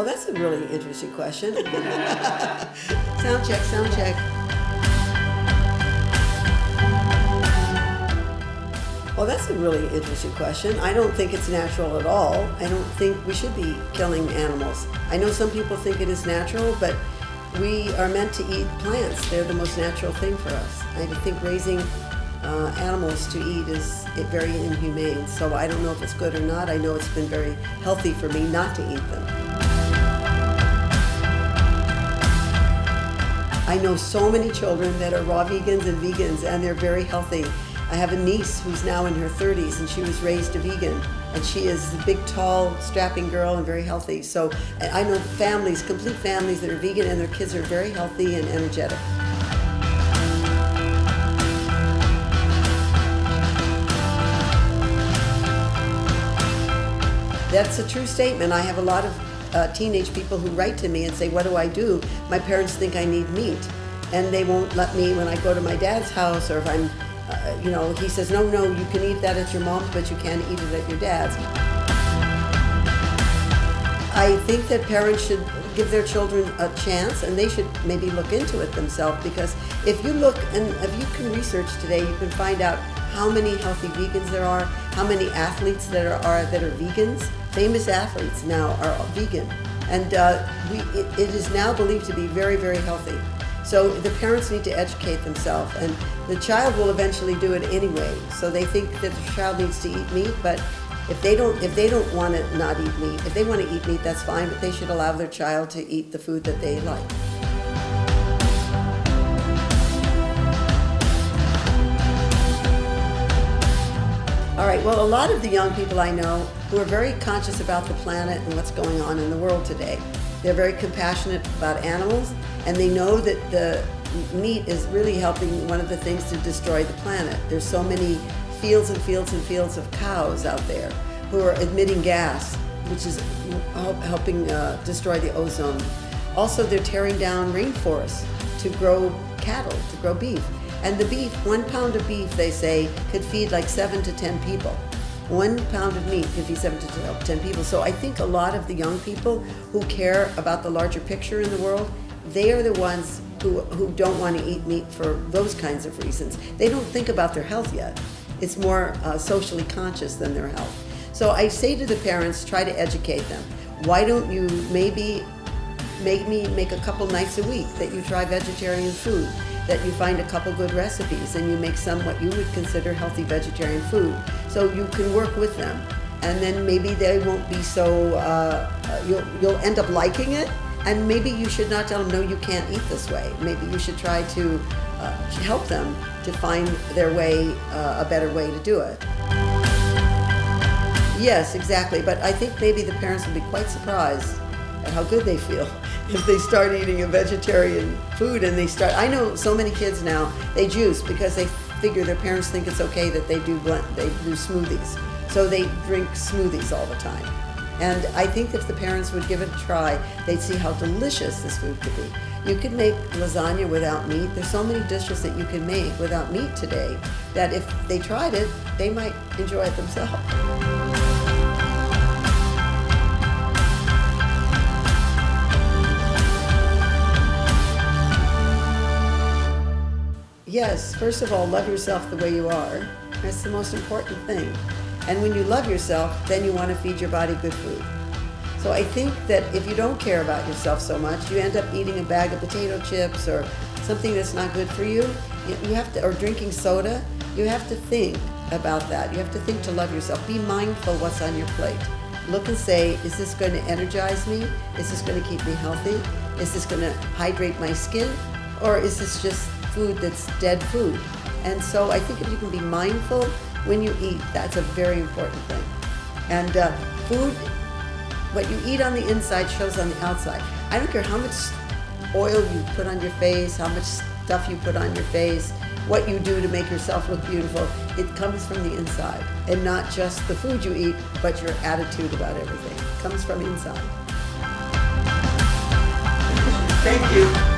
that's a really interesting question. Sound check, sound check. Well, that's a really interesting question. I don't think it's natural at all. I don't think we should be killing animals. I know some people think it is natural, but we are meant to eat plants. They're the most natural thing for us. I think raising animals to eat is very inhumane, so I don't know if it's good or not. I know it's been very healthy for me not to eat them. I know so many children that are raw vegans and vegans, and they're very healthy. I have a niece who's now in her 30s, and she was raised a vegan, and she is a big, tall, strapping girl and very healthy. So I know families, complete families that are vegan, and their kids are very healthy and energetic. That's a true statement. I have a lot of teenage people who write to me and say, what do I do? My parents think I need meat, and they won't let me when I go to my dad's house, or if I'm he says, no, you can eat that at your mom's, but you can't eat it at your dad's. I think that parents should give their children a chance, and they should maybe look into it themselves, because if you look, and if you can research today, you can find out how many healthy vegans there are, how many athletes that are vegans. Famous athletes now are vegan, and it is now believed to be very, very healthy. So the parents need to educate themselves, and the child will eventually do it anyway. So they think that the child needs to eat meat, but if they don't want to not eat meat, if they want to eat meat, that's fine, but they should allow their child to eat the food that they like. All right, well, a lot of the young people I know who are very conscious about the planet and what's going on in the world today. They're very compassionate about animals, and they know that the meat is really helping one of the things to destroy the planet. There's so many fields and fields and fields of cows out there who are emitting gas, which is helping destroy the ozone. Also, they're tearing down rainforests to grow cattle, to grow beef. And the beef, 1 pound of beef, they say, could feed like 7 to 10 people. 1 pound of meat could feed 7 to 10 people. So I think a lot of the young people who care about the larger picture in the world, they are the ones who don't want to eat meat for those kinds of reasons. They don't think about their health yet. It's more socially conscious than their health. So I say to the parents, try to educate them. Why don't you maybe make a couple nights a week that you try vegetarian food, that you find a couple good recipes and you make some what you would consider healthy vegetarian food. So you can work with them, and then maybe they won't be so, you'll end up liking it, and maybe you should not tell them, no, you can't eat this way. Maybe you should try to help them to find their way, a better way to do it. Yes, exactly, but I think maybe the parents will be quite surprised at how good they feel if they start eating a vegetarian food, and I know so many kids now, they juice because they figure their parents think it's okay that they do smoothies. So they drink smoothies all the time. And I think if the parents would give it a try, they'd see how delicious this food could be. You can make lasagna without meat. There's so many dishes that you can make without meat today that if they tried it, they might enjoy it themselves. Yes, first of all, love yourself the way you are. That's the most important thing. And when you love yourself, then you want to feed your body good food. So I think that if you don't care about yourself so much, you end up eating a bag of potato chips or something that's not good for you. You have to, or drinking soda. You have to think about that. You have to think to love yourself. Be mindful what's on your plate. Look and say, is this going to energize me? Is this going to keep me healthy? Is this going to hydrate my skin? Or is this just food that's dead food? And so I think if you can be mindful when you eat, that's a very important thing. And food, what you eat on the inside shows on the outside. I don't care how much oil you put on your face, how much stuff you put on your face, what you do to make yourself look beautiful. It comes from the inside, and not just the food you eat, but your attitude about everything. It comes from inside. Thank you.